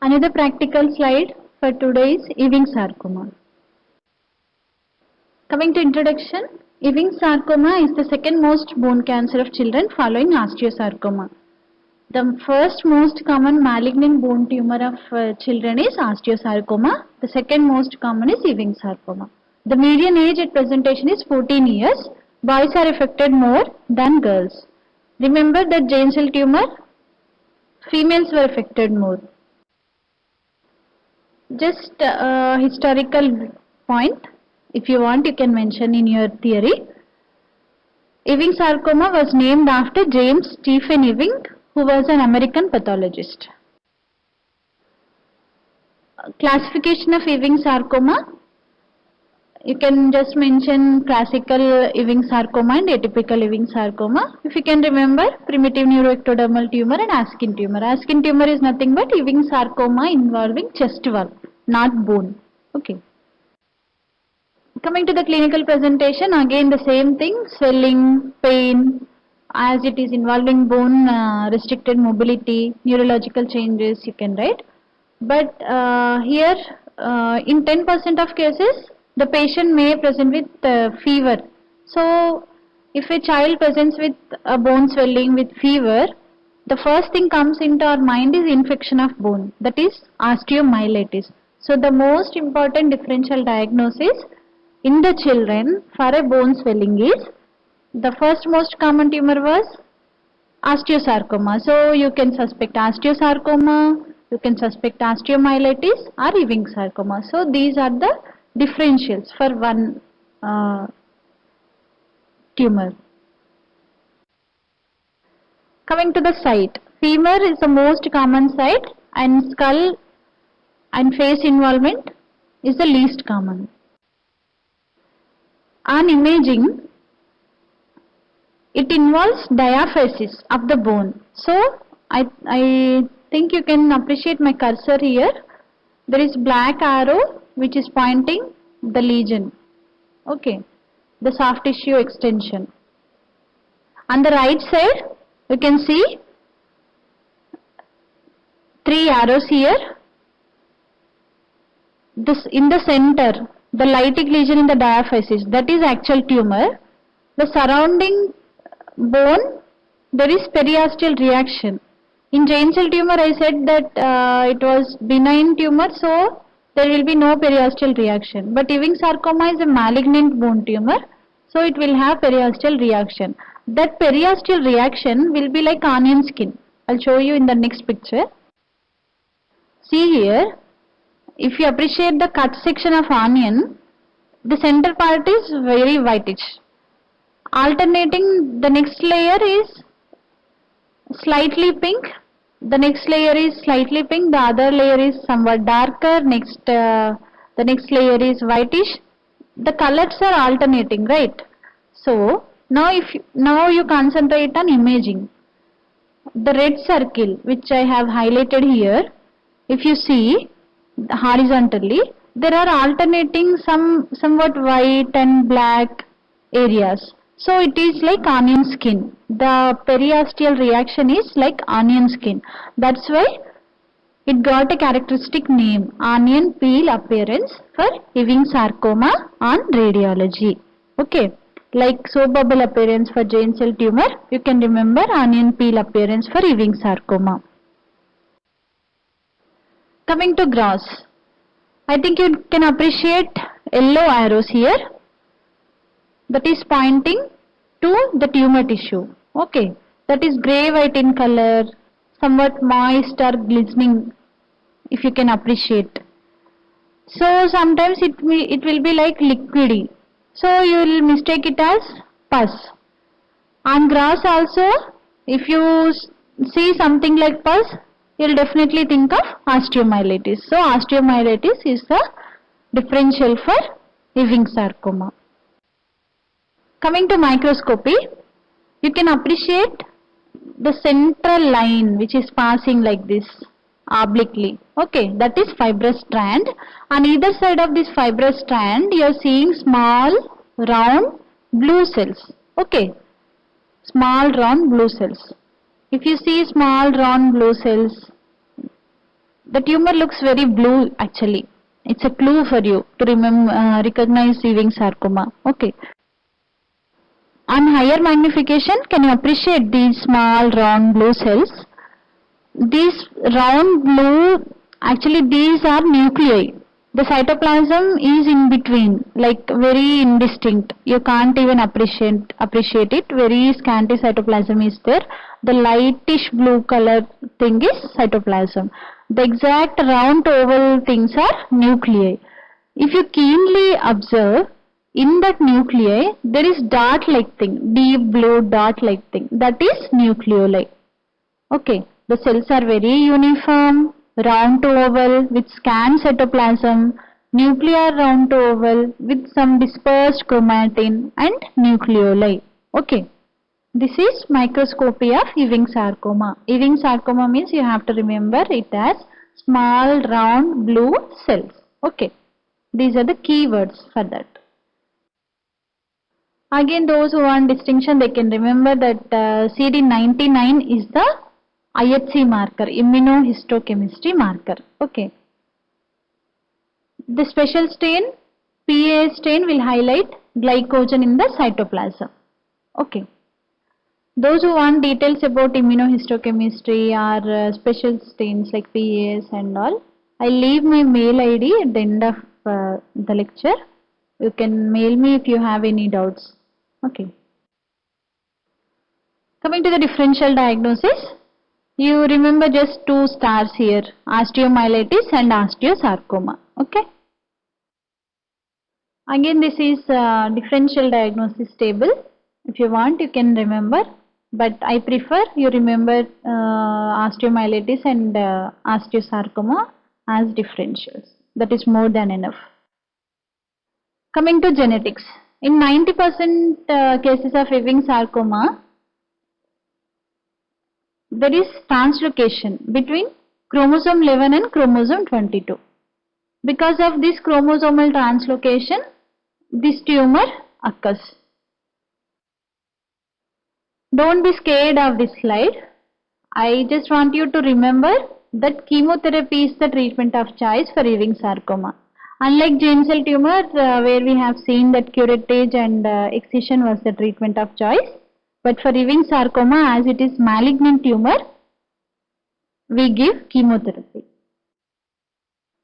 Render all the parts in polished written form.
Another practical slide for today is Ewing sarcoma. Coming to introduction, Ewing sarcoma is the second most bone cancer of children following osteosarcoma. The first most common malignant bone tumor of children is osteosarcoma. The second most common is Ewing sarcoma. The median age at presentation is 14 years. Boys are affected more than girls. Remember that giant cell tumor, females were affected more. Just historical point, if you want you can mention in your theory. Ewing sarcoma was named after James Stephen Ewing, who was an American pathologist. Classification of Ewing sarcoma, you can just mention classical Ewing sarcoma and atypical Ewing sarcoma. If you can remember, primitive neuroectodermal tumor and Askin tumor. Askin tumor is nothing but Ewing sarcoma involving chest wall, not bone. Okay. Coming to the clinical presentation, again the same thing, swelling, pain, as it is involving bone, restricted mobility, neurological changes you can write. But here in 10% of cases, the patient may present with fever. So if a child presents with a bone swelling with fever, the first thing comes into our mind is infection of bone, that is osteomyelitis. So the most important differential diagnosis in the children for a bone swelling is, the first most common tumor was osteosarcoma. So you can suspect osteosarcoma, you can suspect osteomyelitis or Ewing sarcoma. So these are the differentials for one tumor. Coming to the site, femur is the most common site and skull and face involvement is the least common. On imaging, it involves diaphysis of the bone. So I think you can appreciate my cursor here. There is black arrow which is pointing the lesion. Okay, the soft tissue extension. On the right side, you can see 3 arrows here. This in the center, the lytic lesion in the diaphysis, that is actual tumor. The surrounding bone, there is periosteal reaction. In giant cell tumor, I said that it was benign tumor, so there will be no periosteal reaction. But Ewing sarcoma is a malignant bone tumor, so it will have periosteal reaction. That periosteal reaction will be like onion skin. I'll show you in the next picture. See here, if you appreciate the cut section of onion, the center part is very whitish. Alternating, the next layer is slightly pink, the next layer is slightly pink, the other layer is somewhat darker, the next layer is whitish. The colors are alternating, right? So now you concentrate on imaging. The red circle which I have highlighted here, if you see horizontally, there are alternating somewhat white and black areas. So it is like onion skin. The periosteal reaction is like onion skin. That's why it got a characteristic name, onion peel appearance, for Ewing sarcoma on radiology. Okay, like soap bubble appearance for giant cell tumor, you can remember onion peel appearance for Ewing sarcoma. Coming to gross, I think you can appreciate yellow arrows here, that is pointing to the tumor tissue. Okay, that is grey white in color, somewhat moist or glistening, if you can appreciate. So sometimes it will be like liquidy, so you will mistake it as pus. On gross also, if you see something like pus, you will definitely think of osteomyelitis. So osteomyelitis is the differential for Ewing sarcoma. Coming to microscopy, you can appreciate the central line which is passing like this obliquely. Okay, that is fibrous strand. On either side of this fibrous strand, you are seeing small round blue cells. Okay, small round blue cells. If you see small round blue cells, The tumor looks very blue actually. It's a clue for you to remember, recognize Ewing sarcoma. Okay. On higher magnification, can you appreciate these small round blue cells? These round blue, actually these are nuclei. The cytoplasm is in between, like very indistinct. You can't even appreciate it. Very scanty cytoplasm is there. The lightish blue color thing is cytoplasm. The exact round oval things are nuclei. If you keenly observe, in that nuclei, there is dot-like thing, deep blue dot-like thing. That is nucleoli. Okay, the cells are very uniform, round to oval with scant cytoplasm, nuclear round to oval with some dispersed chromatin and nucleoli. Okay, this is microscopy of Ewing sarcoma. Ewing sarcoma means you have to remember it as small round blue cells. Okay, these are the keywords for that. Again, those who want distinction, they can remember that CD99 is the IHC marker, immunohistochemistry marker. Okay. The special stain, PA stain, will highlight glycogen in the cytoplasm. Okay. Those who want details about immunohistochemistry or special stains like PAs and all, I leave my mail ID at the end of the lecture. You can mail me if you have any doubts. Okay. Coming to the differential diagnosis, you remember just two stars here, osteomyelitis and osteosarcoma. Okay. Again, this is differential diagnosis table. If you want, you can remember, but I prefer you remember osteomyelitis and osteosarcoma as differentials. That is more than enough. Coming to genetics. In 90% cases of Ewing sarcoma, there is translocation between chromosome 11 and chromosome 22. Because of this chromosomal translocation, this tumor occurs. Don't be scared of this slide. I just want you to remember that chemotherapy is the treatment of choice for Ewing sarcoma. Unlike giant cell tumor, where we have seen that curettage and excision was the treatment of choice, but for Ewing sarcoma, as it is malignant tumor, we give chemotherapy.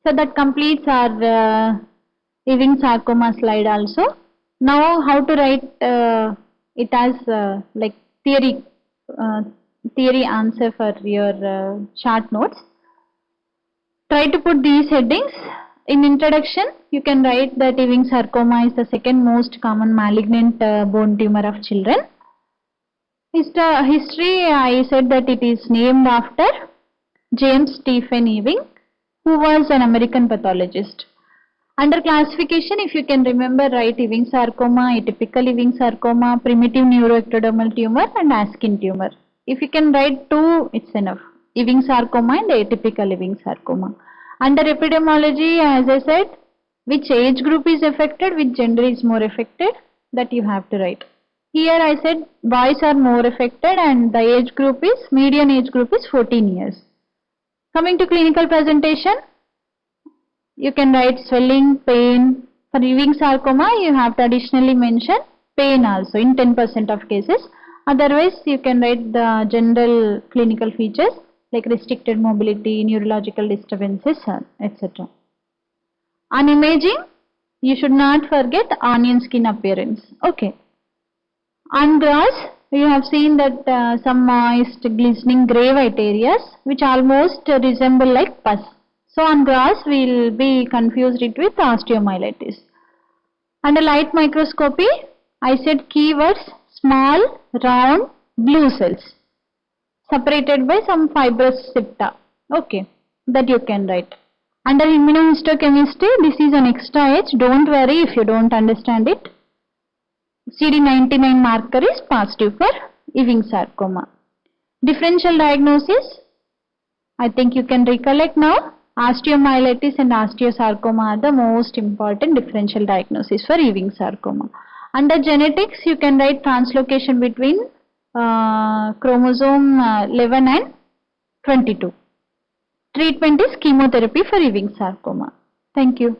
So that completes our Ewing sarcoma slide also. Now how to write it as like theory answer for your short notes. Try to put these headings. In introduction, you can write that Ewing sarcoma is the second most common malignant bone tumor of children. History, I said that it is named after James Stephen Ewing, who was an American pathologist. Under classification, if you can remember, write Ewing sarcoma, atypical Ewing sarcoma, primitive neuroectodermal tumor and Askin tumor. If you can write two, it's enough. Ewing sarcoma and atypical Ewing sarcoma. Under epidemiology, as I said, which age group is affected, which gender is more affected, that you have to write. Here I said boys are more affected and the age group is, median age group is 14 years. Coming to clinical presentation, you can write swelling, pain. For Ewing sarcoma, you have to additionally mention pain also in 10% of cases. Otherwise, you can write the general clinical features like restricted mobility, neurological disturbances, etc. On imaging, you should not forget onion skin appearance. Okay. On gross, you have seen that some moist, glistening grey-white areas which almost resemble like pus. So on gross, we will be confused it with osteomyelitis. Under light microscopy, I said keywords small, round, blue cells, separated by some fibrous septa. Okay, that you can write. Under immunohistochemistry, this is an extra H. Don't worry if you don't understand it. CD99 marker is positive for Ewing sarcoma. Differential diagnosis, I think you can recollect now. Osteomyelitis and osteosarcoma are the most important differential diagnosis for Ewing sarcoma. Under genetics, you can write translocation between chromosome 11 and 22. Treatment is chemotherapy for Ewing sarcoma. Thank you.